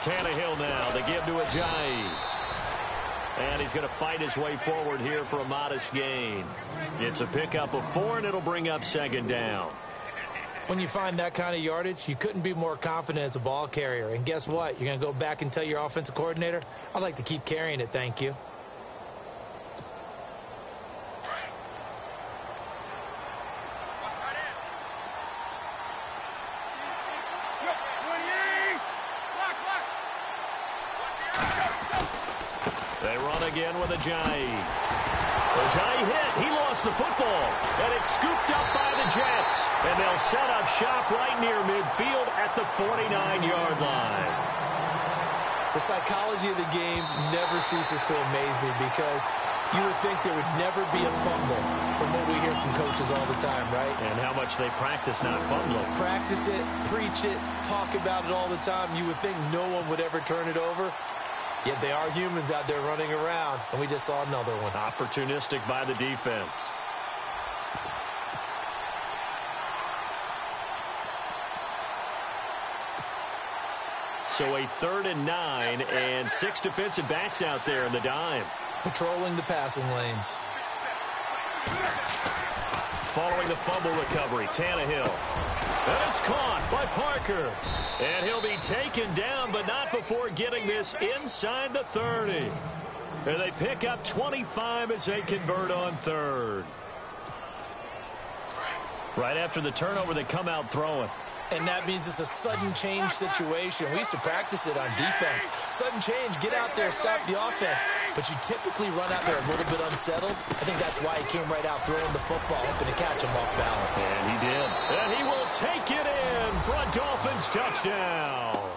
Tannehill now. They give to Ajayi. And he's going to fight his way forward here for a modest gain. It's a pickup of 4, and it'll bring up second down. When you find that kind of yardage, you couldn't be more confident as a ball carrier. And guess what? You're going to go back and tell your offensive coordinator, I'd like to keep carrying it, thank you. They run again with Ajayi. Ajayi hit. He lost the football. And it's scooped up by the Jets. And they'll set up shop right near midfield at the 49-yard line. The psychology of the game never ceases to amaze me because you would think there would never be a fumble from what we hear from coaches all the time, right? And how much they practice not fumbling. Practice it, preach it, talk about it all the time. You would think no one would ever turn it over. Yet they are humans out there running around, and we just saw another one. Opportunistic by the defense. So a 3rd and 9, and 6 defensive backs out there in the dime. Patrolling the passing lanes. Following the fumble recovery, Tannehill. And it's caught by Parker. And he'll be taken down, but not before getting this inside the 30. And they pick up 25 as they convert on 3rd. Right after the turnover, they come out throwing. And that means it's a sudden change situation. We used to practice it on defense. Sudden change, get out there, stop the offense. But you typically run out there a little bit unsettled. I think that's why he came right out throwing the football, hoping to catch him off balance. And he did. And he will take it in for a Dolphins touchdown.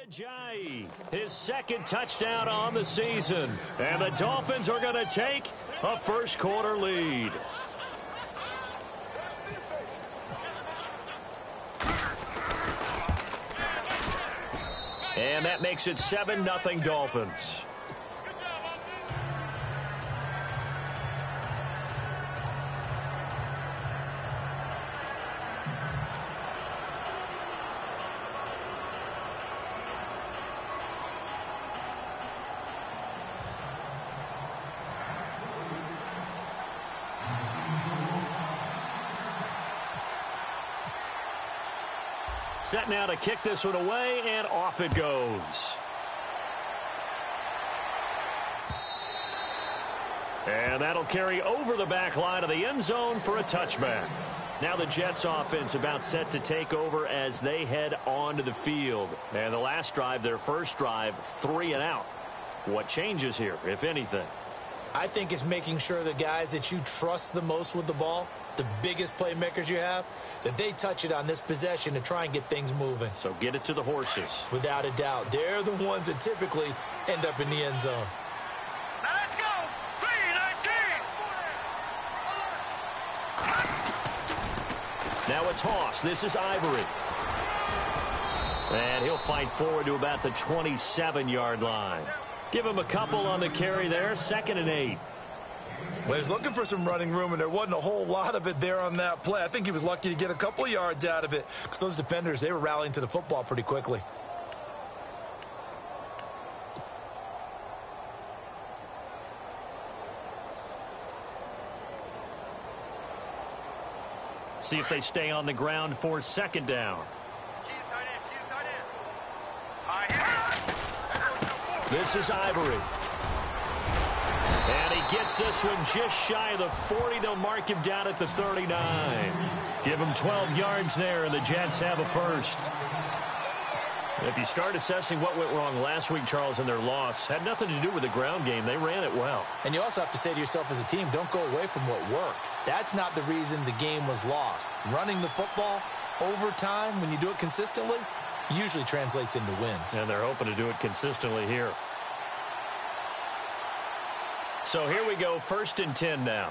Ajayi, his 2nd touchdown on the season. And the Dolphins are going to take a first-quarter lead. And that makes it 7-0 Dolphins. Set now to kick this one away, and off it goes. And that'll carry over the back line of the end zone for a touchback. Now the Jets offense about set to take over as they head onto the field. And the last drive, their first drive, 3 and out. What changes here, if anything? I think it's making sure the guys that you trust the most with the ball, the biggest playmakers you have, that they touch it on this possession to try and get things moving. So get it to the horses. Without a doubt. They're the ones that typically end up in the end zone. Now let's go. 3-19. Now a toss. This is Ivory. And he'll fight forward to about the 27-yard line. Give him a couple on the carry there. 2nd and 8. Well, he's looking for some running room, and there wasn't a whole lot of it there on that play. I think he was lucky to get a couple of yards out of it because those defenders, they were rallying to the football pretty quickly. See if they stay on the ground for 2nd down. This is Ivory. And he gets this one just shy of the 40. They'll mark him down at the 39. Give him 12 yards there, and the Jets have a first. If you start assessing what went wrong last week, Charles, in their loss, had nothing to do with the ground game. They ran it well. And you also have to say to yourself as a team, don't go away from what worked. That's not the reason the game was lost. Running the football over time, when you do it consistently, usually translates into wins. And they're hoping to do it consistently here. So here we go, 1st and 10 now.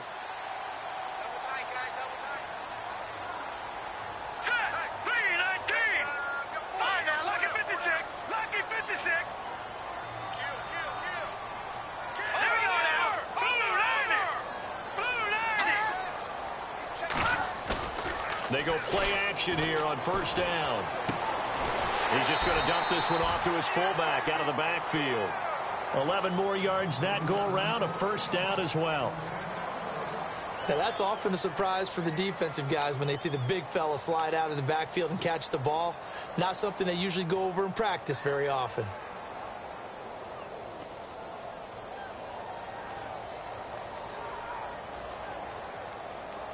They go play action here on 1st down. He's just going to dump this one off to his fullback out of the backfield. 11 more yards that go around, a 1st down as well. Now, that's often a surprise for the defensive guys when they see the big fella slide out of the backfield and catch the ball. Not something they usually go over in practice very often.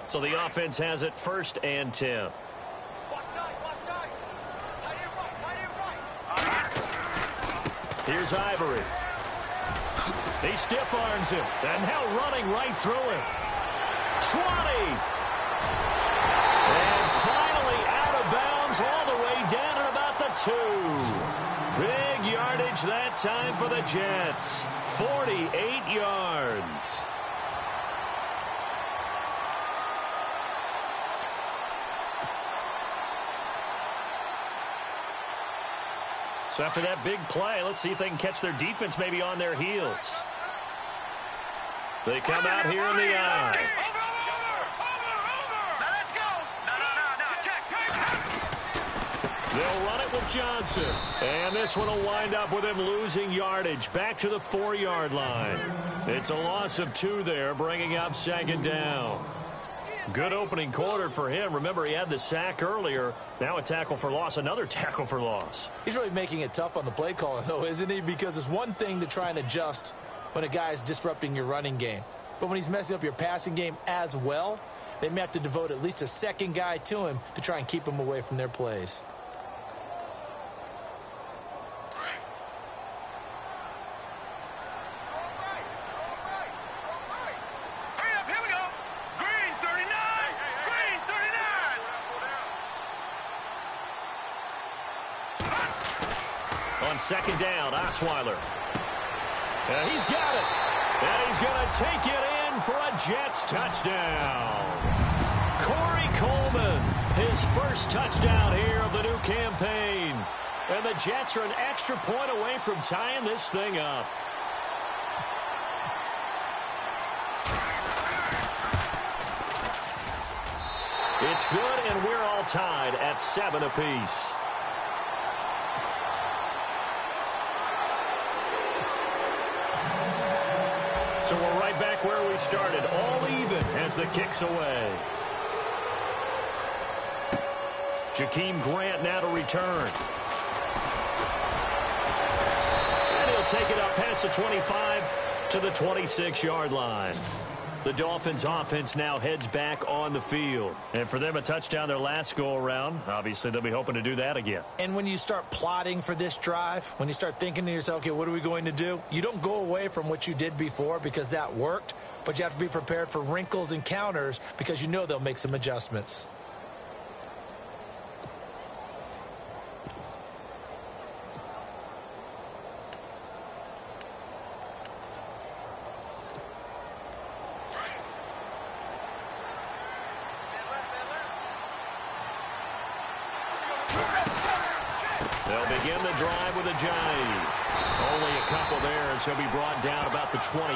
So the offense has it 1st and 10. Here's Ivory. He stiff arms him. And now running right through him. 20. And finally out of bounds all the way down at about the 2. Big yardage that time for the Jets. 48 yards. So after that big play, let's see if they can catch their defense maybe on their heels. They come out here in the eye. They'll run it with Johnson. And this one will wind up with him losing yardage back to the 4-yard line. It's a loss of 2 there, bringing up 2nd down. Good opening quarter for him. Remember, he had the sack earlier. Now a tackle for loss, another tackle for loss. He's really making it tough on the play caller, though, isn't he? Because it's one thing to try and adjust when a guy is disrupting your running game. But when he's messing up your passing game as well, they may have to devote at least a 2nd guy to him to try and keep him away from their plays. On 2nd down, Osweiler. And he's got it. And he's going to take it in for a Jets touchdown. Corey Coleman, his 1st touchdown here of the new campaign. And the Jets are an extra point away from tying this thing up. It's good, and we're all tied at 7 apiece. So we're right back where we started, all even as the kick's away. Jakeem Grant now to return. And he'll take it up past the 25 to the 26-yard line. The Dolphins offense now heads back on the field. And for them, a touchdown their last go-around. Obviously, they'll be hoping to do that again. And when you start plotting for this drive, when you start thinking to yourself, okay, what are we going to do? You don't go away from what you did before because that worked, but you have to be prepared for wrinkles and counters because you know they'll make some adjustments. They'll begin the drive with a Johnny. Only a couple there, and so he'll be brought down about the 28.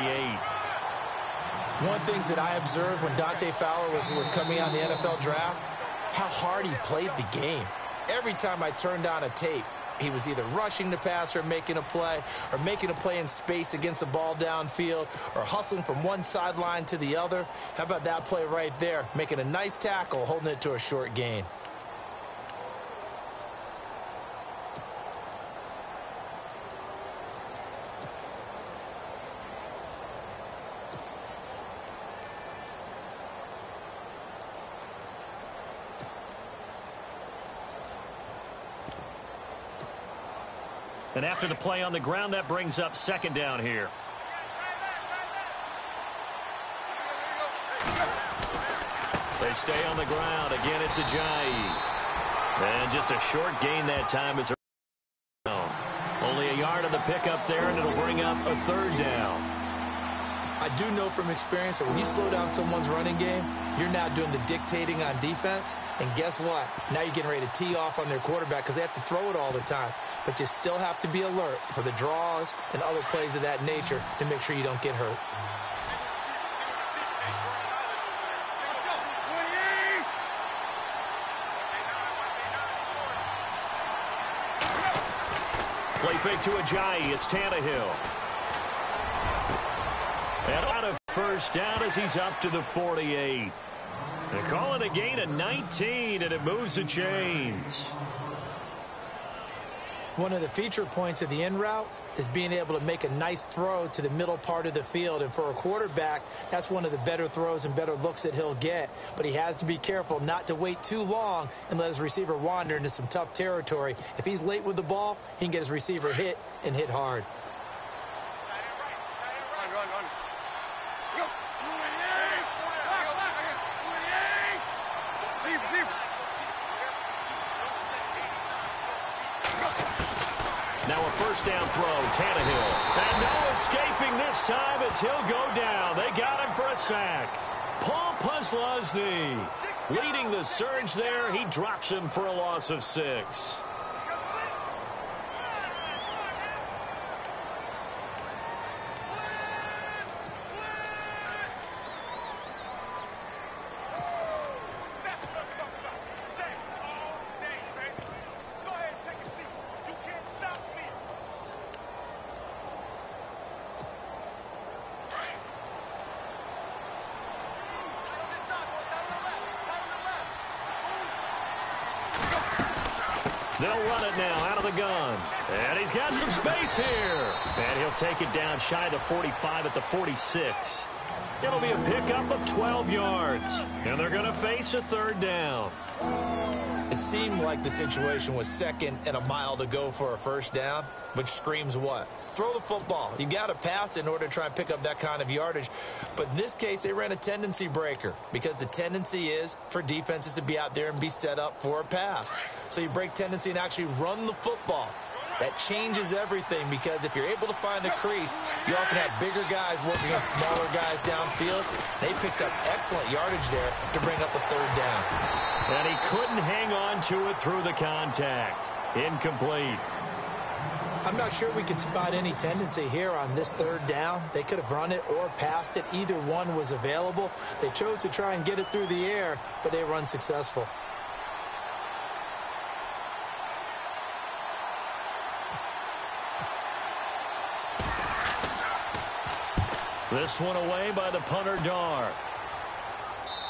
One of the things that I observed when Dante Fowler was coming out in the NFL draft, how hard he played the game. Every time I turned on a tape, he was either rushing the passer, making a play, or making a play in space against the ball downfield, or hustling from one sideline to the other. How about that play right there? Making a nice tackle, holding it to a short gain. And after the play on the ground, that brings up second down here. They stay on the ground. Again, it's Ajayi. And just a short gain that time as only a yard on the pickup there, and it'll bring up a third down. I do know from experience that when you slow down someone's running game, you're now doing the dictating on defense. And guess what? Now you're getting ready to tee off on their quarterback because they have to throw it all the time. But you still have to be alert for the draws and other plays of that nature to make sure you don't get hurt. Play fake to Ajayi. It's Tannehill. And out of first down as he's up to the 48. They call it a gain of 19, and it moves the chains. One of the feature points of the in route is being able to make a nice throw to the middle part of the field. And for a quarterback, that's one of the better throws and better looks that he'll get. But he has to be careful not to wait too long and let his receiver wander into some tough territory. If he's late with the ball, he can get his receiver hit and hit hard. Now a first down throw, Tannehill. And no escaping this time as he'll go down. They got him for a sack. Paul Posluszny leading the surge there. He drops him for a loss of 6. They'll run it now out of the gun. And he's got some space here. And he'll take it down shy of the 45 at the 46. It'll be a pickup of 12 yards. And they're going to face a third down. It seemed like the situation was second and a mile to go for a first down, which screams what? Throw the football. You got to pass in order to try and pick up that kind of yardage. But in this case, they ran a tendency breaker because the tendency is for defenses to be out there and be set up for a pass. So you break tendency and actually run the football. That changes everything because if you're able to find a crease, you often have bigger guys working against smaller guys downfield. They picked up excellent yardage there to bring up the third down. And he couldn't hang on to it through the contact. Incomplete. I'm not sure we could spot any tendency here on this third down. They could have run it or passed it. Either one was available. They chose to try and get it through the air, but they were unsuccessful. This one away by the punter, Dar.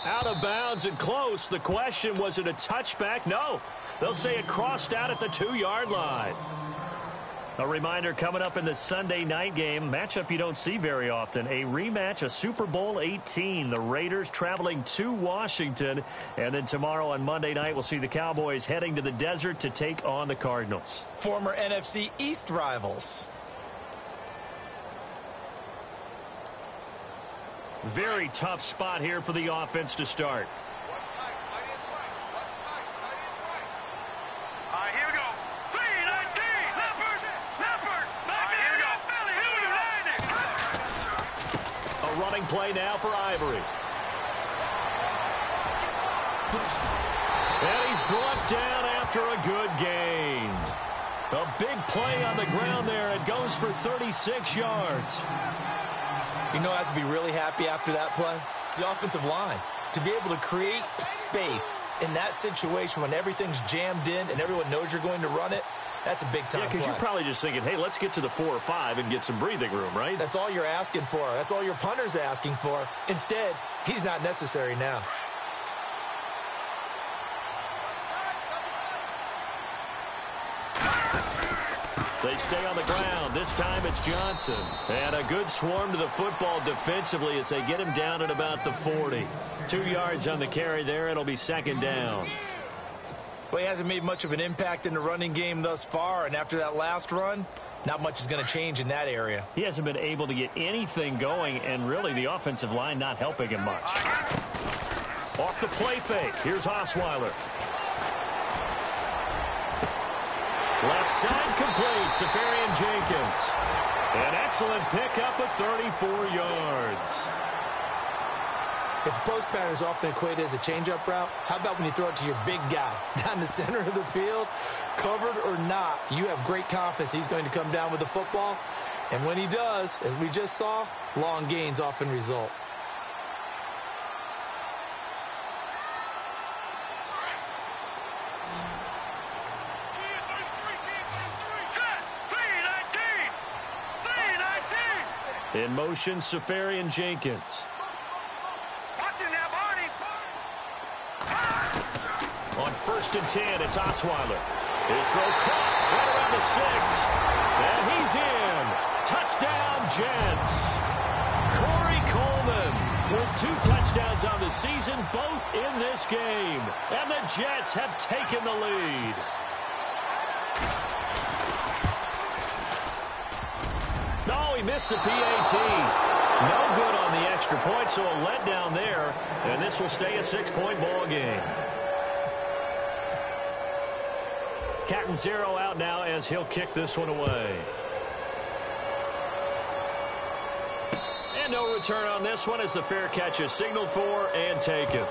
Out of bounds and close. The question, was it a touchback? No. They'll say it crossed out at the 2-yard line. A reminder coming up in the Sunday night game, matchup you don't see very often, a rematch of Super Bowl 18. The Raiders traveling to Washington. And then tomorrow on Monday night, we'll see the Cowboys heading to the desert to take on the Cardinals. Former NFC East rivals. Very tough spot here for the offense to start. Here we go. 3-19. Leopard. Back here we go. Here we A running play now for Ivory. And he's brought down after a good gain. A big play on the ground there. It goes for 36 yards. You know, has to be really happy after that play. The offensive line. To be able to create space in that situation when everything's jammed in and everyone knows you're going to run it, that's a big-time play. Yeah, because you're probably just thinking, hey, let's get to the 4 or 5 and get some breathing room, right? That's all you're asking for. That's all your punter's asking for. Instead, he's not necessary now. They stay on the ground. This time it's Johnson. And a good swarm to the football defensively as they get him down at about the 40. 2 yards on the carry there. It'll be second down. Well, he hasn't made much of an impact in the running game thus far, and after that last run, not much is going to change in that area. He hasn't been able to get anything going, and really the offensive line not helping him much. Off the play fake. Here's Osweiler. Left side complete. Safarian Jenkins. An excellent pickup of 34 yards. If a post pattern is often equated as a change-up route, how about when you throw it to your big guy down the center of the field? Covered or not, you have great confidence he's going to come down with the football. And when he does, as we just saw, long gains often result. In motion, Safarian Jenkins. On 1st and 10, it's Osweiler. His throw caught right around the 6. And he's in. Touchdown, Jets. Corey Coleman with 2 touchdowns on the season, both in this game. And the Jets have taken the lead. No, he missed the PAT. No good on the extra point, so a letdown there. And this will stay a 6-point ball game. Catanzaro out now as he'll kick this one away. And no return on this one as the fair catch is signaled for and taken.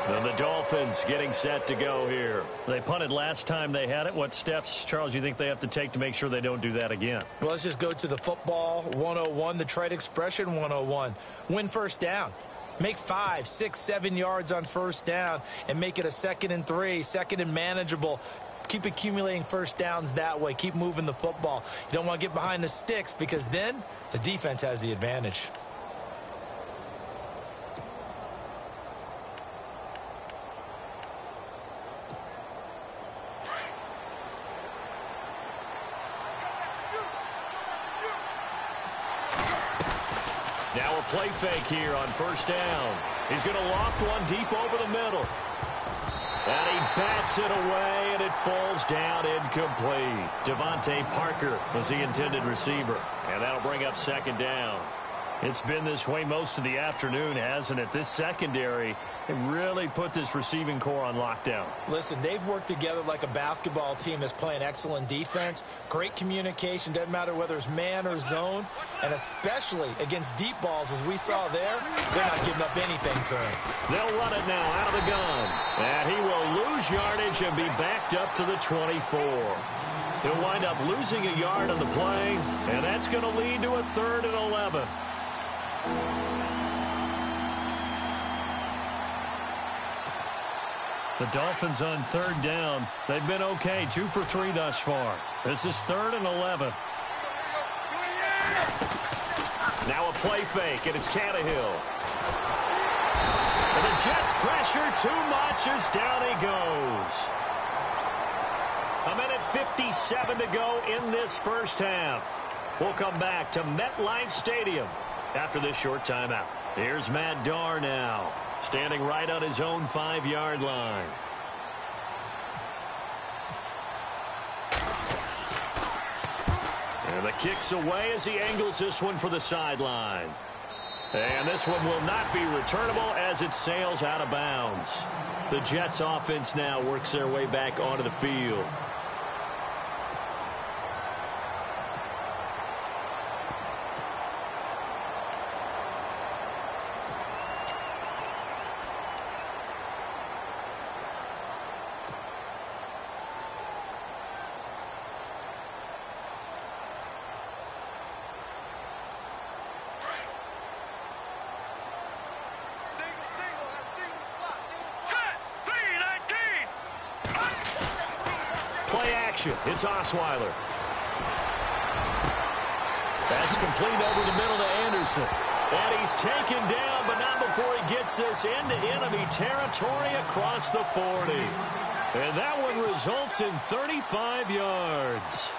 And the Dolphins getting set to go here. They punted last time they had it. What steps, Charles, you think they have to take to make sure they don't do that again? Well, let's just go to the football 101, the trite expression 101. Win first down. Make 5, 6, 7 yards on first down and make it a 2nd and 3, 2nd and manageable. Keep accumulating first downs that way. Keep moving the football. You don't want to get behind the sticks because then the defense has the advantage. Now a play fake here on 1st down. He's going to loft one deep over the middle. And he bats it away, and it falls down incomplete. Devontae Parker was the intended receiver. And that'll bring up 2nd down. It's been this way most of the afternoon, hasn't it? This secondary, it really put this receiving core on lockdown. Listen, they've worked together like a basketball team that's playing excellent defense. Great communication, doesn't matter whether it's man or zone. And especially against deep balls, as we saw there, they're not giving up anything to him. They'll run it now out of the gun. And he will lose yardage and be backed up to the 24. He'll wind up losing a yard on the play, and that's going to lead to a 3rd and 11. The Dolphins on 3rd down. They've been okay, 2 for 3 thus far. This is 3rd and 11. Now a play fake, and it's Tannehill. And the Jets pressure too much as down he goes. A minute 57 to go in this first half. We'll come back to MetLife Stadium after this short timeout. Here's Matt Darr now, standing right on his own 5-yard line. And the kick's away as he angles this one for the sideline. And this one will not be returnable as it sails out of bounds. The Jets offense now works their way back onto the field. It's Osweiler. That's complete over the middle to Anderson. And he's taken down, but not before he gets this into enemy territory across the 40. And that one results in 35 yards.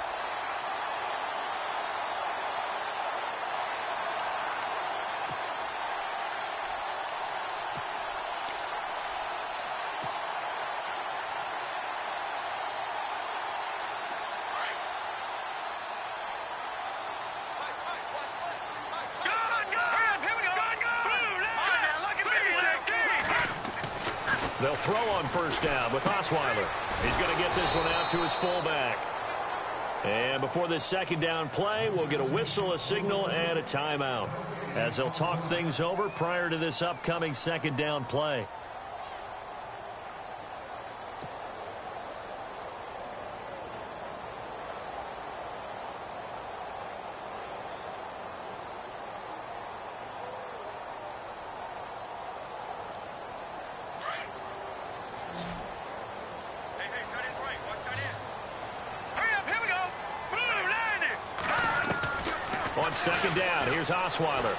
They'll throw on first down with Osweiler. He's going to get this one out to his fullback. And before this second down play, we'll get a whistle, a signal, and a timeout, as they'll talk things over prior to this upcoming second down play. On second down, here's Osweiler.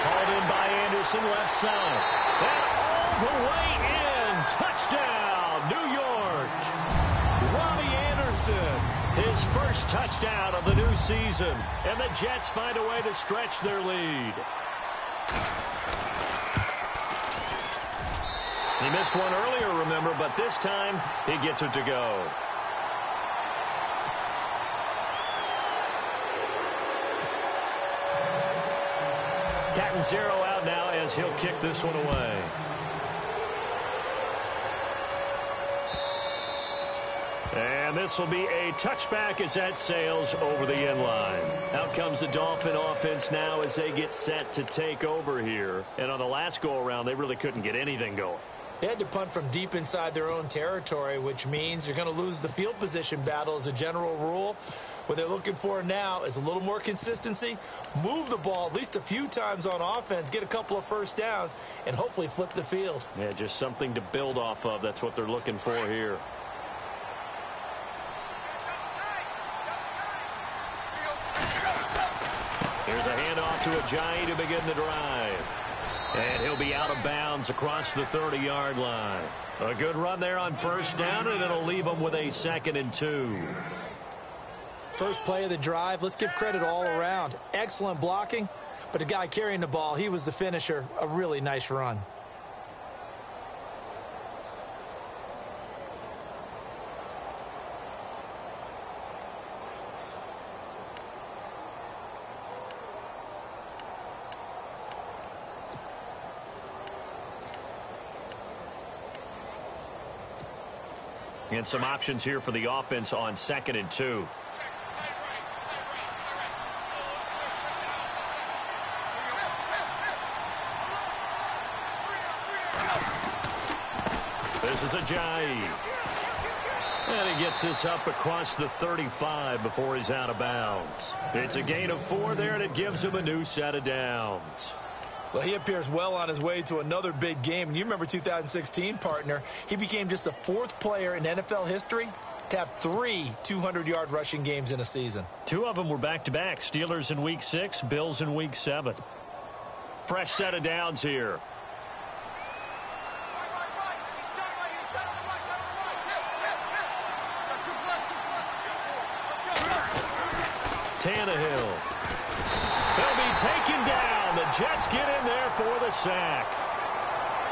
Hauled in by Anderson, left side. And all the way in. Touchdown, New York. Robbie Anderson, his first touchdown of the new season. And the Jets find a way to stretch their lead. He missed one earlier, remember, but this time he gets it to go. Cat and zero out now as he'll kick this one away. And this will be a touchback as that sails over the end line. Out comes the Dolphin offense now as they get set to take over here. And on the last go-around, they really couldn't get anything going. They had to punt from deep inside their own territory, which means you're going to lose the field position battle as a general rule. What they're looking for now is a little more consistency, move the ball at least a few times on offense, get a couple of first downs, and hopefully flip the field. Yeah, just something to build off of. That's what they're looking for here. Here's a handoff to Ajayi to begin the drive. And he'll be out of bounds across the 30-yard line. A good run there on first down, and it'll leave them with a 2nd and 2. First play of the drive, let's give credit all around. Excellent blocking, but the guy carrying the ball, he was the finisher. A really nice run. And some options here for the offense on 2nd and 2. This is Ajayi. And he gets this up across the 35 before he's out of bounds. It's a gain of 4 there, and it gives him a new set of downs. Well, he appears well on his way to another big game. And you remember 2016, partner. He became just the 4th player in NFL history to have 3 200-yard rushing games in a season. 2 of them were back-to-back. Steelers in Week 6, Bills in Week 7. Fresh set of downs here. Tannehill. He'll be taken down. The Jets get in there for the sack.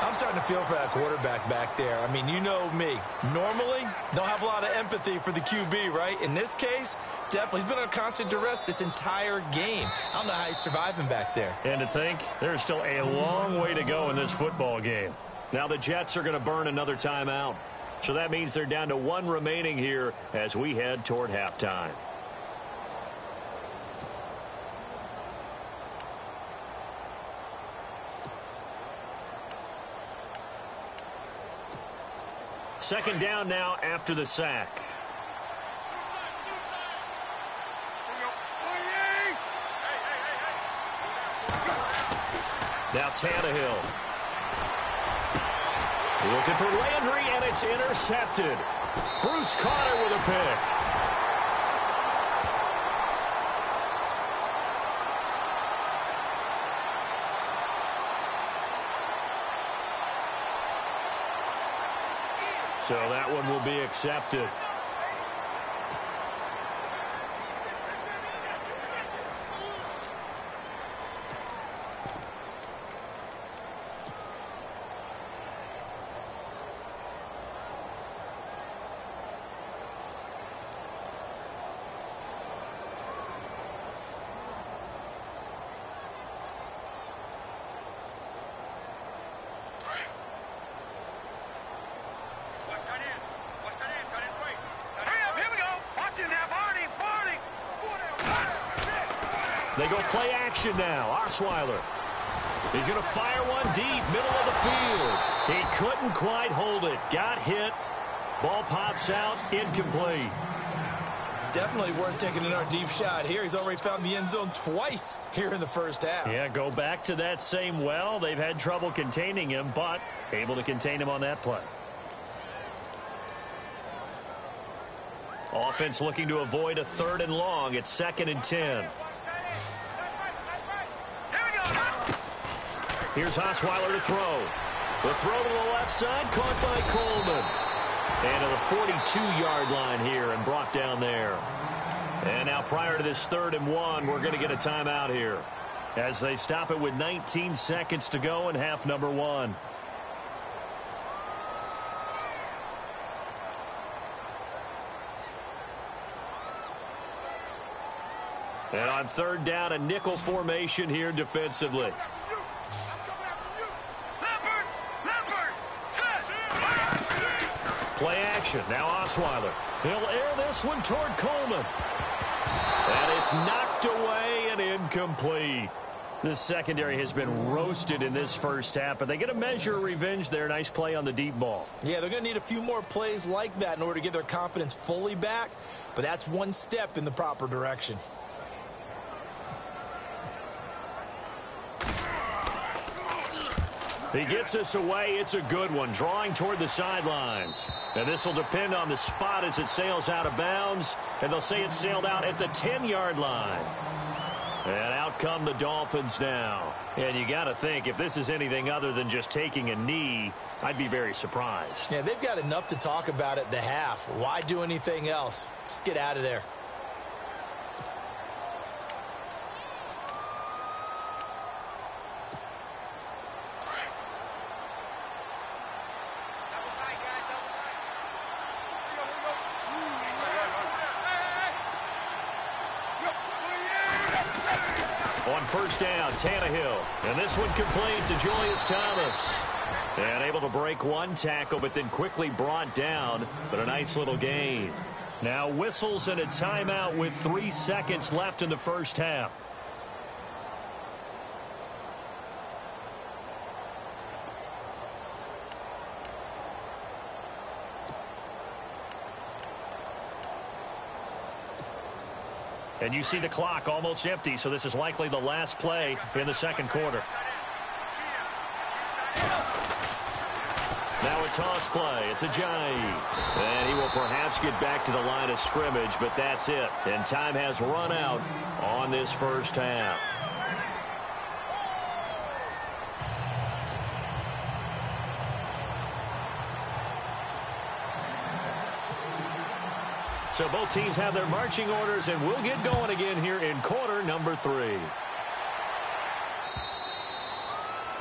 I'm starting to feel for that quarterback back there. I mean, you know me. Normally, don't have a lot of empathy for the QB, right? In this case, definitely. He's been under constant duress this entire game. I don't know how he's surviving back there. And to think, there's still a long way to go in this football game. Now the Jets are going to burn another timeout. So that means they're down to 1 remaining here as we head toward halftime. Second down now after the sack. Now Tannehill. Looking for Landry, and it's intercepted. Bruce Carter with a pick. So that one will be accepted. They go play action now. Osweiler. He's going to fire one deep, middle of the field. He couldn't quite hold it. Got hit. Ball pops out, incomplete. Definitely worth taking another deep shot here. He's already found the end zone twice here in the first half. Yeah, go back to that same well. They've had trouble containing him, but able to contain him on that play. Offense looking to avoid a 3rd and long. It's 2nd and 10. Here's Osweiler to throw. The throw to the left side, caught by Coleman. And to the 42-yard line here and brought down there. And now prior to this 3rd and 1, we're going to get a timeout here as they stop it with 19 seconds to go in half number 1. And on 3rd down, a nickel formation here defensively. Play action. Now Osweiler. He'll air this one toward Coleman. And it's knocked away and incomplete. The secondary has been roasted in this first half, but they get a measure of revenge there. Nice play on the deep ball. Yeah, they're going to need a few more plays like that in order to get their confidence fully back, but that's one step in the proper direction. He gets us away. It's a good one. Drawing toward the sidelines. And this will depend on the spot as it sails out of bounds. And they'll say it sailed out at the 10-yard line. And out come the Dolphins now. And you got to think, if this is anything other than just taking a knee, I'd be very surprised. Yeah, they've got enough to talk about at the half. Why do anything else? Just get out of there. On 1st down, Tannehill. And this one complete to Julius Thomas. And able to break one tackle, but then quickly brought down. But a nice little gain. Now whistles and a timeout with 3 seconds left in the first half. And you see the clock almost empty, so this is likely the last play in the second quarter. Now a toss play. It's Ajayi. And he will perhaps get back to the line of scrimmage, but that's it. And time has run out on this first half. So both teams have their marching orders, and we'll get going again here in quarter number 3.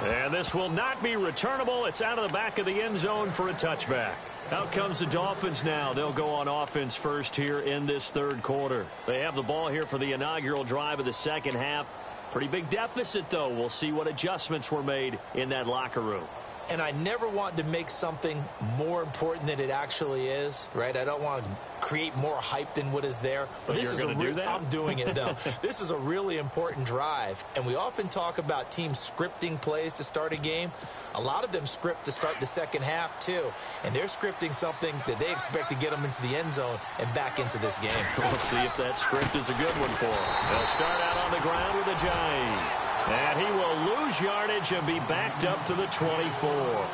And this will not be returnable. It's out of the back of the end zone for a touchback. Out comes the Dolphins now. They'll go on offense first here in this 3rd quarter. They have the ball here for the inaugural drive of the second half. Pretty big deficit, though. We'll see what adjustments were made in that locker room. And I never want to make something more important than it actually is, right? I don't want to create more hype than what is there. But this is do that? I'm doing it, though. This is a really important drive. And we often talk about teams scripting plays to start a game. A lot of them script to start the second half, too. And they're scripting something that they expect to get them into the end zone and back into this game. We'll see if that script is a good one for them. They'll start out on the ground with Ajayi. And he will lose yardage and be backed up to the 24.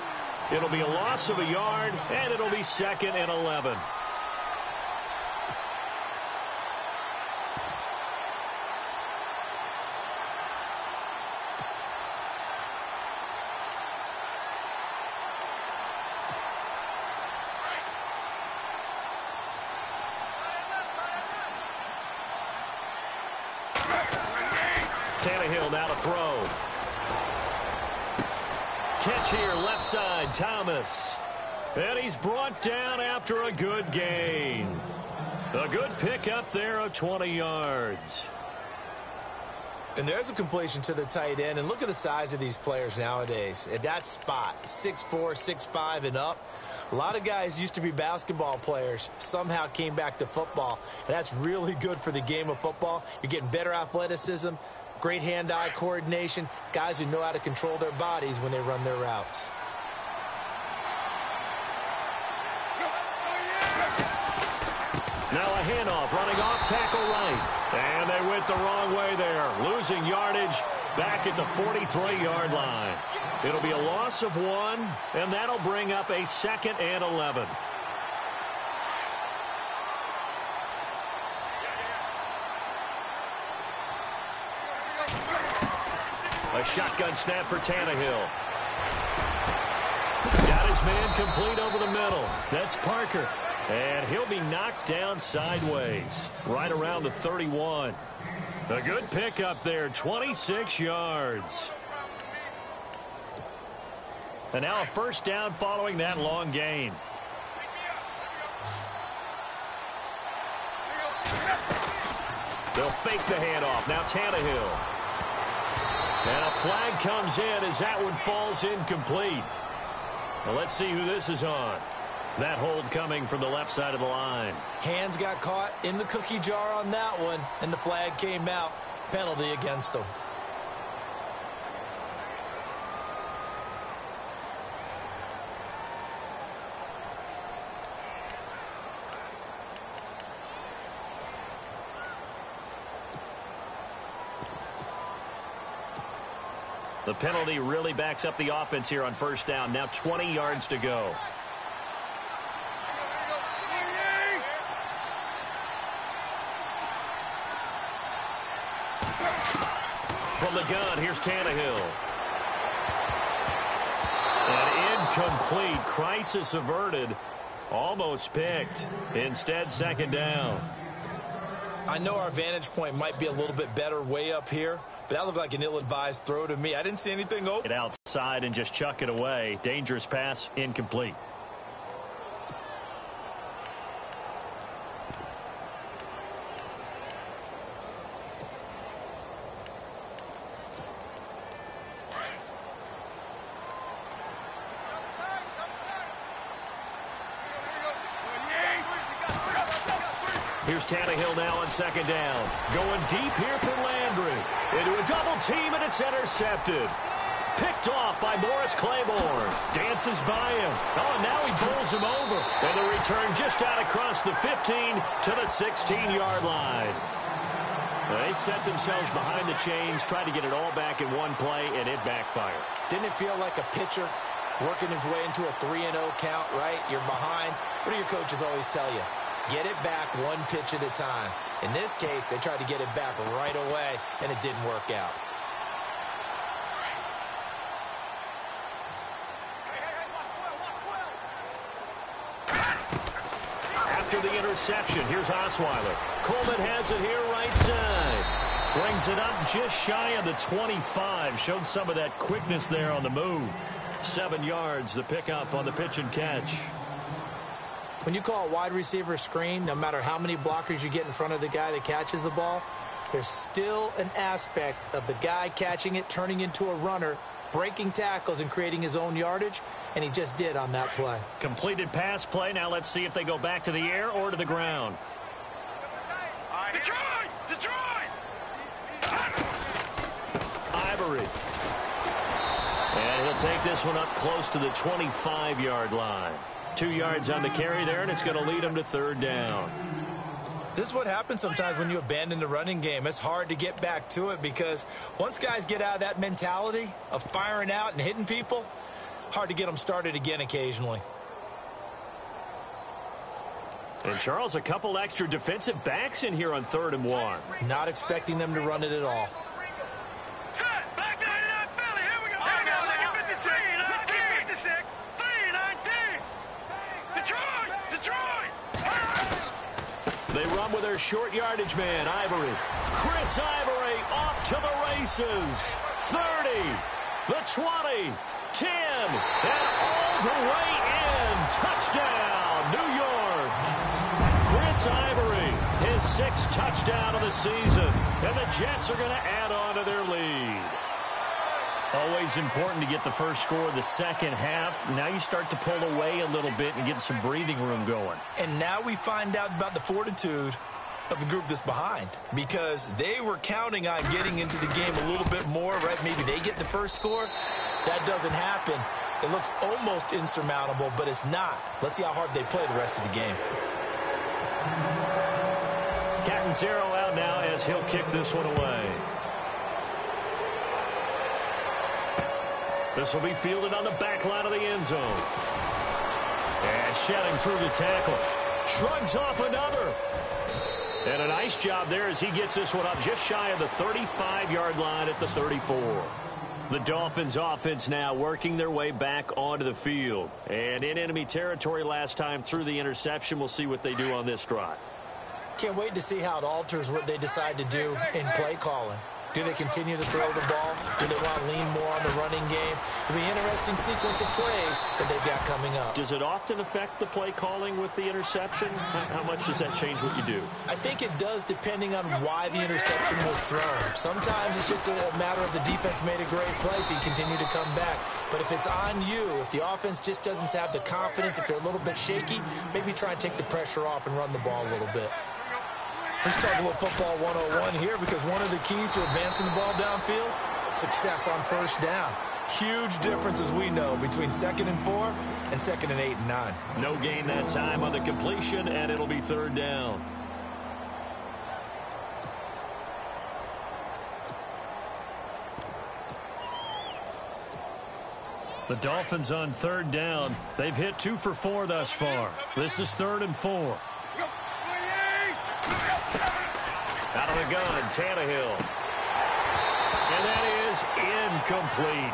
It'll be a loss of a yard, and it'll be 2nd and 11. Tannehill now to throw. Catch here, left side, Thomas. And he's brought down after a good gain. A good pick up there of 20 yards. And there's a completion to the tight end. And look at the size of these players nowadays. At that spot, 6'4", 6'5", and up. A lot of guys used to be basketball players, somehow came back to football, and that's really good for the game of football. You're getting better athleticism, great hand-eye coordination, guys who know how to control their bodies when they run their routes. Now a handoff, running off tackle right. And they went the wrong way there, losing yardage back at the 43-yard line. It'll be a loss of 1, and that'll bring up a 2nd and 11. A shotgun snap for Tannehill. Got his man complete over the middle. That's Parker. And he'll be knocked down sideways, right around the 31. A good pickup there, 26 yards. And now a first down following that long gain. They'll fake the handoff. Now Tannehill. And a flag comes in as that one falls incomplete. Well, let's see who this is on. That hold coming from the left side of the line. Hands got caught in the cookie jar on that one, and the flag came out. Penalty against them. The penalty really backs up the offense here on first down. Now 20 yards to go. From the gun, here's Tannehill. And incomplete. Crisis averted. Almost picked. Instead, second down. I know our vantage point might be a little bit better way up here, but that looked like an ill-advised throw to me. I didn't see anything open. Get outside and just chuck it away. Dangerous pass, incomplete. Here's Tannehill now on second down. Going deep here for Landry. Into a double team, and it's intercepted. Picked off by Morris Claiborne. Dances by him. Oh, and now he bowls him over. And the return just out across the 15 to the 16-yard line. They set themselves behind the chains, tried to get it all back in one play, and it backfired. Didn't it feel like a pitcher working his way into a 3-0 count, right? You're behind. What do your coaches always tell you? Get it back one pitch at a time. In this case, they tried to get it back right away, and it didn't work out. After the interception, here's Osweiler. Coleman has it here right side. Brings it up just shy of the 25. Showed some of that quickness there on the move. 7 yards, the pickup on the pitch and catch. When you call a wide receiver screen, no matter how many blockers you get in front of the guy that catches the ball, there's still an aspect of the guy catching it, turning into a runner, breaking tackles and creating his own yardage, and he just did on that play. Completed pass play. Now let's see if they go back to the air or to the ground. Detroit! Ivory. And he'll take this one up close to the 25-yard line. 2 yards on the carry there, and it's going to lead him to third down. This is what happens sometimes when you abandon the running game. It's hard to get back to it because once guys get out of that mentality of firing out and hitting people, hard to get them started again occasionally. And, Charles, a couple extra defensive backs in here on 3rd and 1. Not expecting them to run it at all. Back 99 Philly. Here we go. Here we go. Look at 56. 56. 319. Detroit. They run with their short yardage man, Ivory. Chris Ivory off to the races. 30, the 20, 10, and all the way in. Touchdown, New York. Chris Ivory, his 6th touchdown of the season. And the Jets are going to add on to their lead. Always important to get the first score of the second half. Now you start to pull away a little bit and get some breathing room going. And now we find out about the fortitude of the group that's behind, because they were counting on getting into the game a little bit more, right? Maybe they get the first score. That doesn't happen. It looks almost insurmountable, but it's not. Let's see how hard they play the rest of the game. Catanzaro out now as he'll kick this one away. This will be fielded on the back line of the end zone. And shedding through the tackle. Shrugs off another. And a nice job there as he gets this one up just shy of the 35-yard line at the 34. The Dolphins offense now working their way back onto the field. And in enemy territory last time through the interception. We'll see what they do on this drive. Can't wait to see how it alters what they decide to do in play calling. Do they continue to throw the ball? Do they want to lean more on the running game? It'll be an interesting sequence of plays that they've got coming up. Does it often affect the play calling with the interception? How much does that change what you do? I think it does, depending on why the interception was thrown. Sometimes it's just a matter of the defense made a great play, so you continue to come back. But if it's on you, if the offense just doesn't have the confidence, if they're a little bit shaky, maybe try and take the pressure off and run the ball a little bit. Let's talk a little football 101 here, because one of the keys to advancing the ball downfield, success on first down. Huge difference, as we know, between 2nd and 4 and 2nd and 8 and 9. No gain that time on the completion, and it'll be 3rd down. The Dolphins on 3rd down. They've hit 2 for 4 thus far. This is 3rd and 4. Out of the gun, Tannehill. And that is incomplete.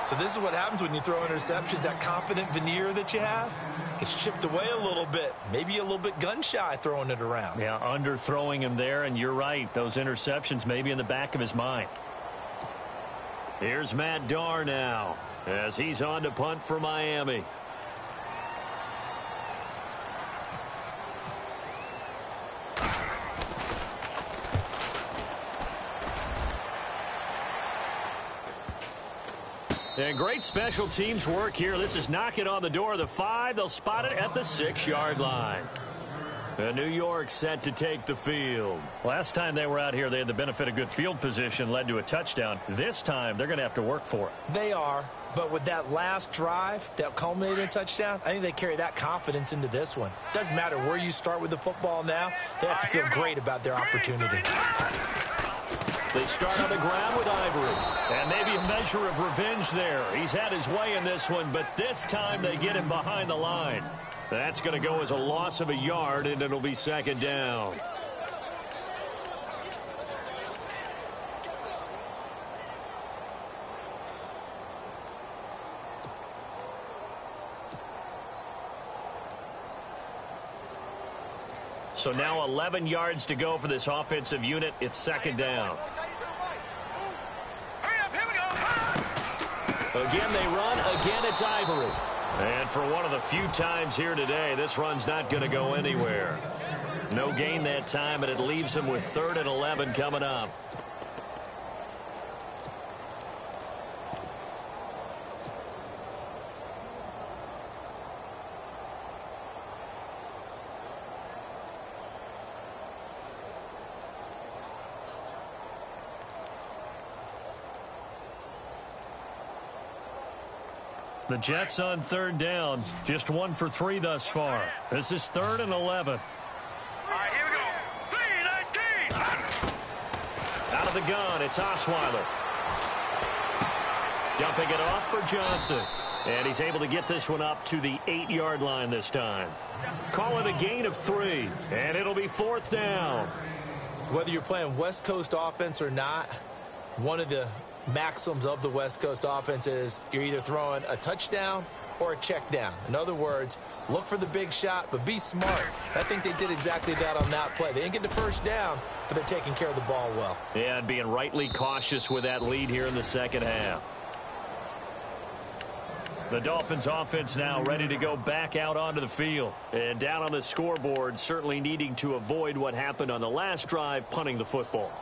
So this is what happens when you throw interceptions. That confident veneer that you have gets chipped away a little bit. Maybe a little bit gun-shy throwing it around. Yeah, underthrowing him there, and you're right. Those interceptions may be in the back of his mind. Here's Matt Darr now as he's on to punt for Miami. And great special teams work here. This is knocking on the door of the 5. They'll spot it at the 6-yard line. And New York set to take the field. Last time they were out here, they had the benefit of good field position, led to a touchdown. This time, they're going to have to work for it. They are. But with that last drive that culminated in a touchdown, I think they carry that confidence into this one. Doesn't matter where you start with the football now. They have to feel great about their opportunity. They start on the ground with Ivory. And maybe a measure of revenge there. He's had his way in this one, but this time they get him behind the line. That's going to go as a loss of a yard, and it'll be 2nd down. So now 11 yards to go for this offensive unit. It's 2nd down. Again, they run. Again, it's Ivory. And for one of the few times here today, this run's not going to go anywhere. No gain that time, and it leaves them with 3rd and 11 coming up. The Jets on 3rd down, just 1 for 3 thus far. This is 3rd and 11. All right, here we go. 3-19. Out of the gun, it's Osweiler. Dumping it off for Johnson. And he's able to get this one up to the 8-yard line this time. Call it a gain of 3, and it'll be 4th down. Whether you're playing West Coast offense or not, one of the maxims of the West Coast offense is you're either throwing a touchdown or a check down. In other words, look for the big shot, but be smart. I think they did exactly that on that play. They didn't get the first down, but they're taking care of the ball well. Yeah, and being rightly cautious with that lead here in the second half. The Dolphins offense now ready to go back out onto the field. And down on the scoreboard, certainly needing to avoid what happened on the last drive, punting the football.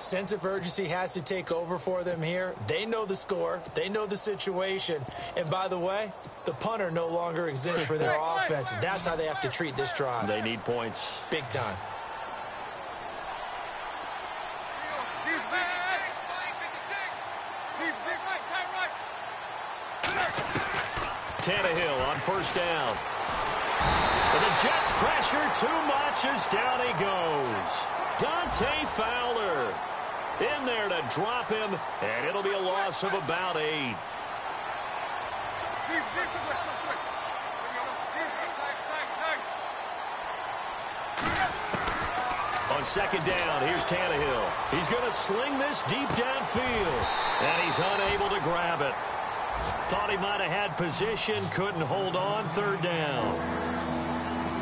Sense of urgency has to take over for them here. They know the score. They know the situation. And by the way, the punter no longer exists for their offense. That's how they have to treat this drive. They need points. Big time. Tannehill on first down. And the Jets pressure too much as down he goes. Dante Fowler in there to drop him, and it'll be a loss of about 8. On second down, here's Tannehill. He's going to sling this deep downfield, and he's unable to grab it. Thought he might have had position, couldn't hold on. Third down.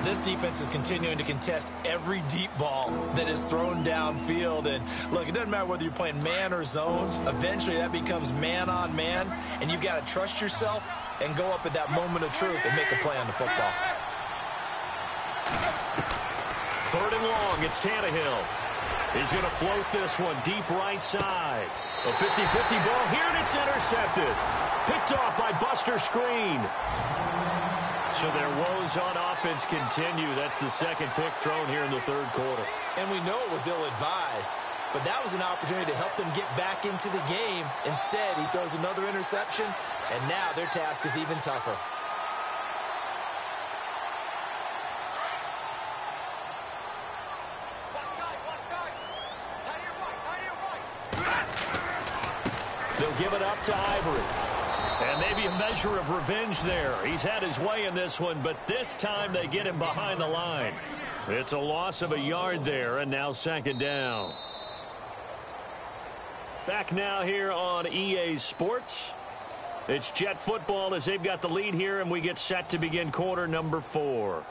This defense is continuing to contest every deep ball that is thrown downfield. And look, it doesn't matter whether you're playing man or zone. Eventually that becomes man on man, and you've got to trust yourself and go up at that moment of truth and make a play on the football. Third and long, it's Tannehill. He's going to float this one deep right side. A 50-50 ball here, and it's intercepted. Picked off by Buster Screen. So their woes on offense continue. That's the second pick thrown here in the third quarter. And we know it was ill-advised, but that was an opportunity to help them get back into the game. Instead, he throws another interception, and now their task is even tougher. They'll give it up to Ivory. And maybe a measure of revenge there. He's had his way in this one, but this time they get him behind the line. It's a loss of a yard there, and now second down. Back now here on EA Sports. It's Jet football as they've got the lead here, and we get set to begin quarter number 4.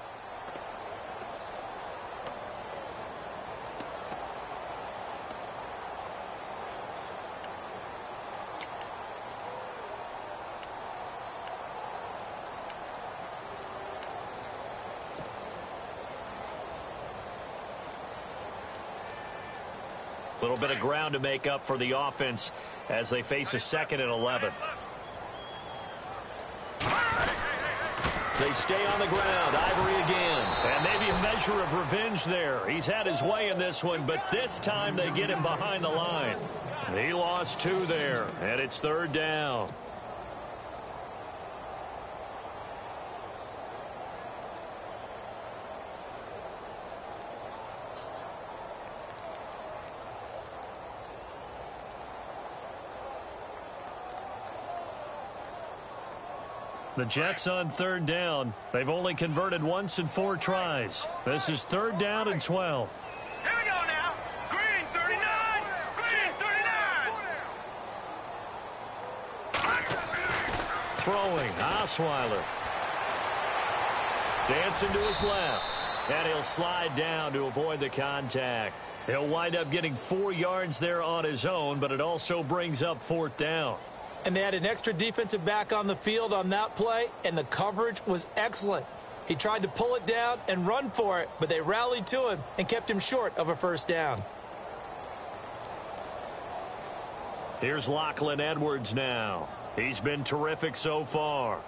A little bit of ground to make up for the offense as they face a second and 11. They stay on the ground. Ivory again. And maybe a measure of revenge there. He's had his way in this one, but this time they get him behind the line. He lost 2 there, and it's third down. The Jets on third down. They've only converted once in 4 tries. This is third down and 12. Here we go now. Green 39. Green 39. Throwing, Osweiler. Dancing to his left. And he'll slide down to avoid the contact. He'll wind up getting 4 yards there on his own, but it also brings up fourth down. And they had an extra defensive back on the field on that play, and the coverage was excellent. He tried to pull it down and run for it, but they rallied to him and kept him short of a first down. Here's Lachlan Edwards now. He's been terrific so far.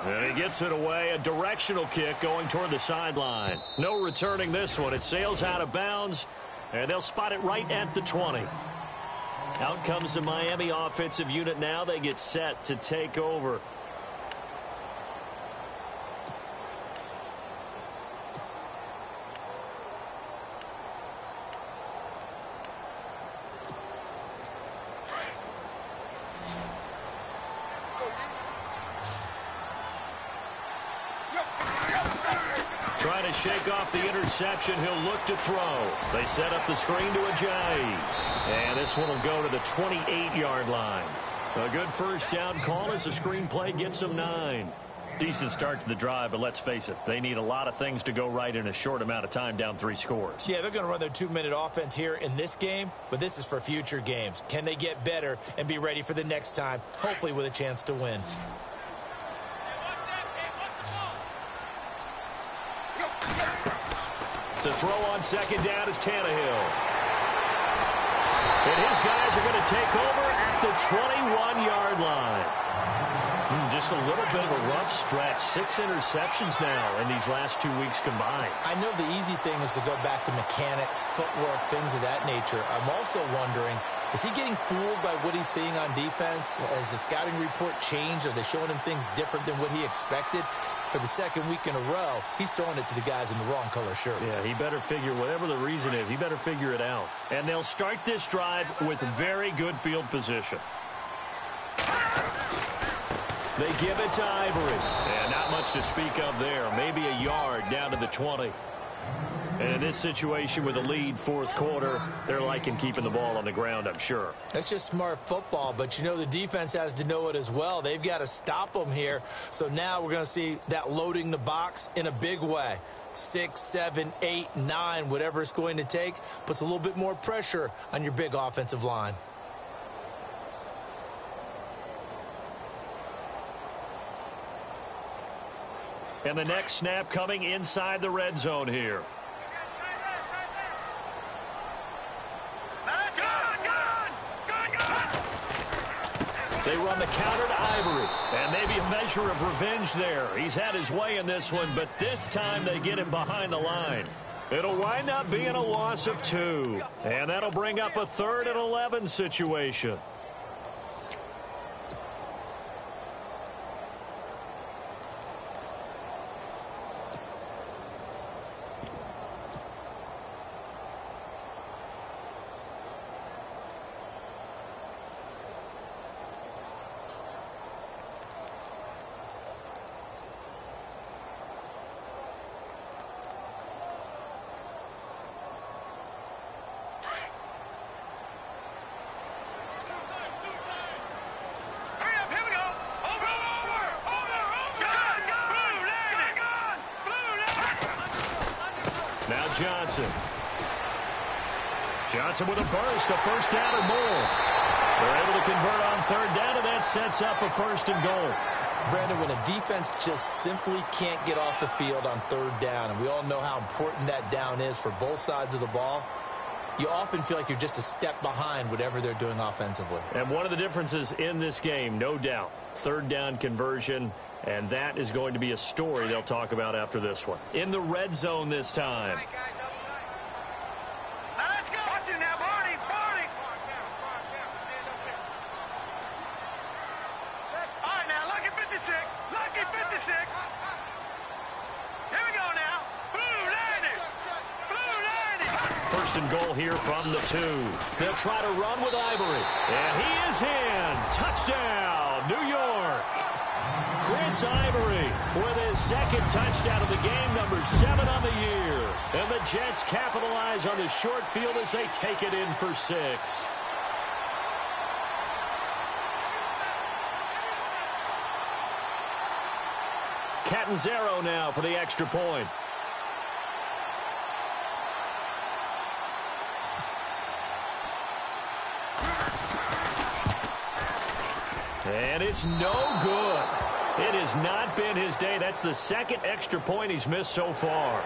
And he gets it away. A directional kick going toward the sideline. No returning this one. It sails out of bounds, and they'll spot it right at the 20. Out comes the Miami offensive unit now. They get set to take over. Trying to shake off the interception. He'll look to throw. They set up the screen to Ajayi. And this one will go to the 28-yard line. A good first down call as the screen play gets them 9. Decent start to the drive, but let's face it, they need a lot of things to go right in a short amount of time, down 3 scores. Yeah, they're going to run their 2-minute offense here in this game, but this is for future games. Can they get better and be ready for the next time, hopefully with a chance to win? To throw on second down is Tannehill. And his guys are going to take over at the 21-yard line. Just a little bit of a rough stretch. 6 interceptions now in these last 2 weeks combined. I know the easy thing is to go back to mechanics, footwork, things of that nature. I'm also wondering, is he getting fooled by what he's seeing on defense? Has the scouting report changed? Are they showing him things different than what he expected? For the second week in a row, he's throwing it to the guys in the wrong color shirts. Yeah, he better figure, whatever the reason is, he better figure it out. And they'll start this drive with very good field position. They give it to Ivory. And not much to speak of there. Maybe a yard down to the 20. And in this situation with a lead, fourth quarter, they're liking keeping the ball on the ground, I'm sure. That's just smart football, but you know the defense has to know it as well. They've got to stop them here. So now we're going to see that loading the box in a big way. 6, 7, 8, 9, whatever it's going to take, puts a little bit more pressure on your big offensive line. And the next snap coming inside the red zone here. They run the counter to Ivory. And maybe a measure of revenge there. He's had his way in this one, but this time they get him behind the line. It'll wind up being a loss of 2. And that'll bring up a 3rd and 11 situation. Johnson with a burst, a first down or more. They're able to convert on 3rd down, and that sets up a 1st and goal. Brandon, when a defense just simply can't get off the field on 3rd down, and we all know how important that down is for both sides of the ball, you often feel like you're just a step behind whatever they're doing offensively. And one of the differences in this game, no doubt, 3rd down conversion, and that is going to be a story they'll talk about after this one. In the red zone this time. Goal here from the 2. They'll try to run with Ivory. And he is in. Touchdown, New York. Chris Ivory with his 2nd touchdown of the game, number 7 on the year. And the Jets capitalize on the short field as they take it in for 6. Catanzaro now for the extra point. And it's no good. It has not been his day. That's the 2nd extra point he's missed so far.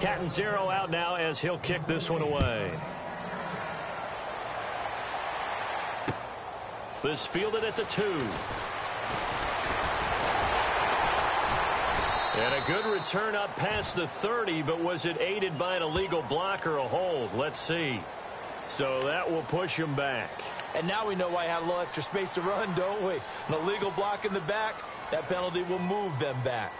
Catanzaro out now as he'll kick this one away. This fielded at the 2. And a good return up past the 30, but was it aided by an illegal block or a hold? Let's see. So that will push him back. And now we know why he had a little extra space to run, don't we? An illegal block in the back, that penalty will move them back.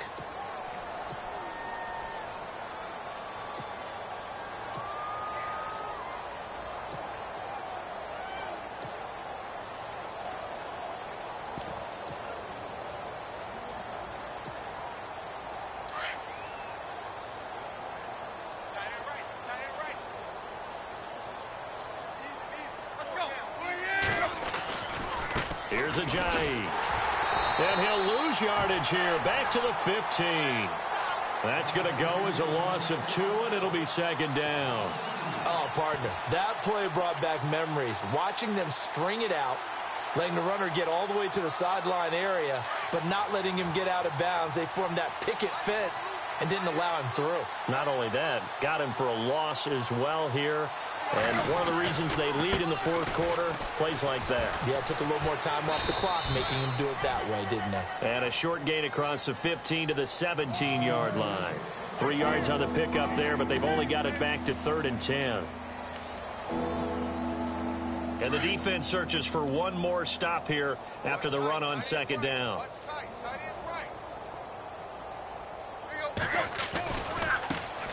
Here's Ajayi. And he'll lose lose yardage here. Back to the 15. That's going to go as a loss of 2, and it'll be second down. Oh, partner, that play brought back memories. Watching them string it out, letting the runner get all the way to the sideline area, but not letting him get out of bounds. They formed that picket fence and didn't allow him through. Not only that, got him for a loss as well here. And one of the reasons they lead in the fourth quarter, plays like that. Yeah, it took a little more time off the clock, making him do it that way, didn't they? And a short gain across the 15 to the 17-yard line. 3 yards on the pickup there, but they've only got it back to 3rd and 10. And the defense searches for one more stop here after the run on second down.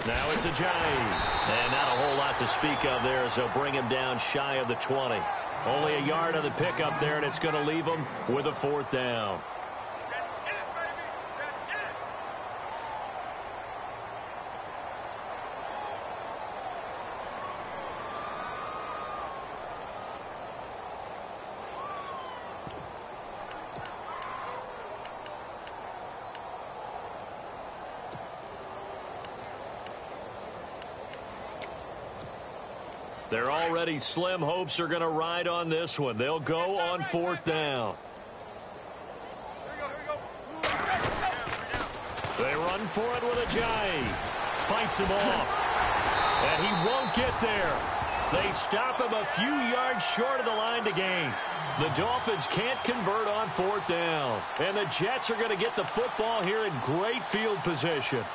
Now it's a giant. And not a whole lot to speak of there as they'll bring him down shy of the 20. Only a yard on the pickup there, and it's going to leave him with a 4th down. Their already slim hopes are going to ride on this one. They'll go on 4th down. They run for it with a giant. Fights him off. And he won't get there. They stop him a few yards short of the line to gain. The Dolphins can't convert on 4th down. And the Jets are going to get the football here in great field position.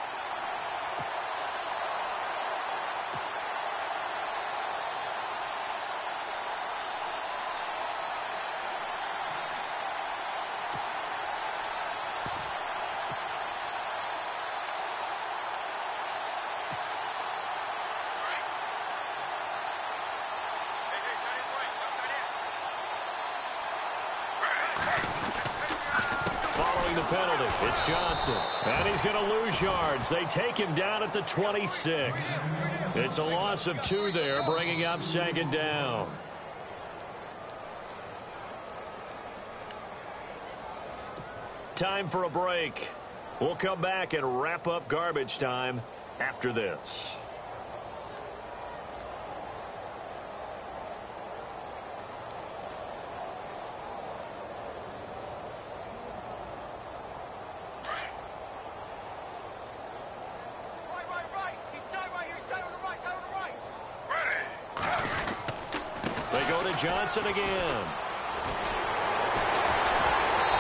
It's Johnson, and he's going to lose yards. They take him down at the 26. It's a loss of 2 there, bringing up second down. Time for a break. We'll come back and wrap up garbage time after this. Johnson again.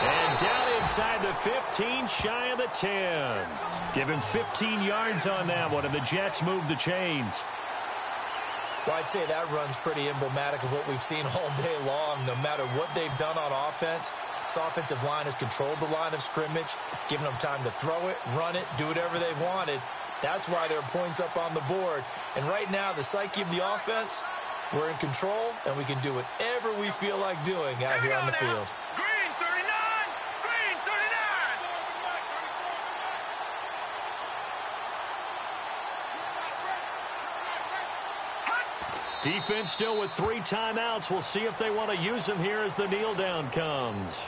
And down inside the 15, shy of the 10. Give him 15 yards on that one, and the Jets move the chains. Well, I'd say that run's pretty emblematic of what we've seen all day long. No matter what they've done on offense, this offensive line has controlled the line of scrimmage, given them time to throw it, run it, do whatever they wanted. That's why there are points up on the board. And right now, the psyche of the offense, we're in control, and we can do whatever we feel like doing out here on the field. Green 39! Green 39! Defense still with 3 timeouts. We'll see if they want to use them here as the kneel down comes.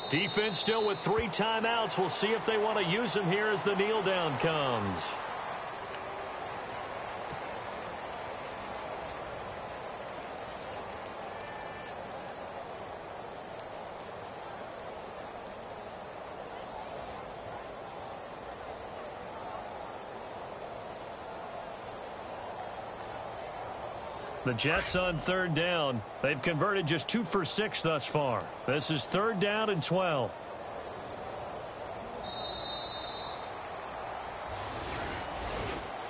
Defense still with 3 timeouts. We'll see if they want to use them here as the kneel down comes. The Jets on 3rd down. They've converted just 2 for 6 thus far. This is 3rd down and 12.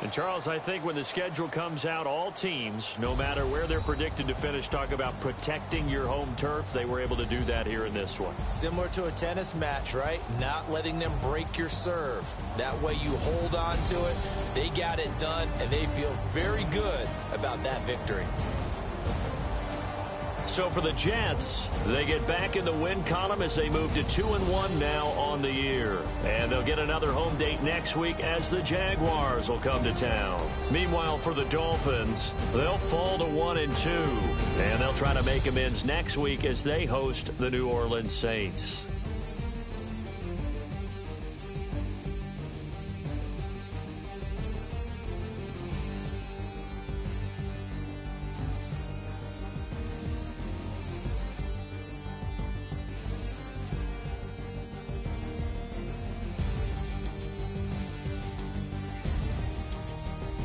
And, Charles, I think when the schedule comes out, all teams, no matter where they're predicted to finish, talk about protecting your home turf. They were able to do that here in this one. Similar to a tennis match, right? Not letting them break your serve. That way you hold on to it. They got it done, and they feel very good about that victory. So for the Jets, they get back in the win column as they move to 2-1 now on the year. And they'll get another home date next week as the Jaguars will come to town. Meanwhile, for the Dolphins, they'll fall to 1-2. And they'll try to make amends next week as they host the New Orleans Saints.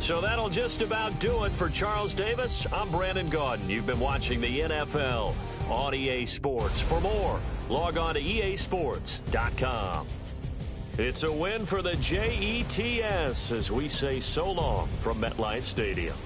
So that'll just about do it for Charles Davis. I'm Brandon Gaudin. You've been watching the NFL on EA Sports. For more, log on to easports.com. It's a win for the Jets as we say so long from MetLife Stadium.